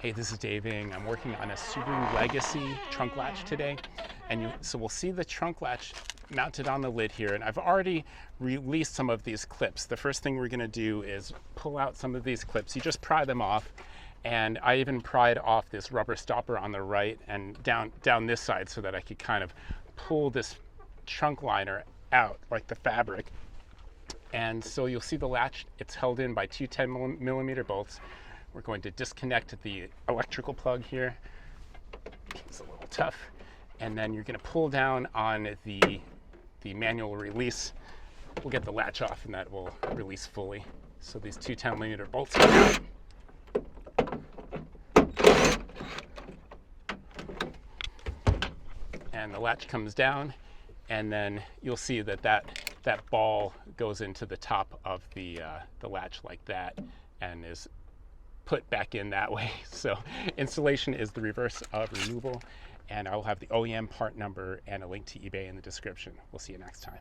Hey, this is Dave Ing. I'm working on a Subaru Legacy trunk latch today. So we'll see the trunk latch mounted on the lid here, and I've already released some of these clips. The first thing we're gonna do is pull out some of these clips. You just pry them off, and I even pried off this rubber stopper on the right and down this side so that I could kind of pull this trunk liner out like the fabric. And so you'll see the latch, it's held in by two 10mm bolts. We're going to disconnect the electrical plug here. It's a little tough. And then you're going to pull down on the manual release. We'll get the latch off and that will release fully. So these two 10mm bolts come out. And the latch comes down, and then you'll see that that ball goes into the top of the latch like that and is put back in that way. So installation is the reverse of removal, and I will have the OEM part number and a link to eBay in the description. We'll see you next time.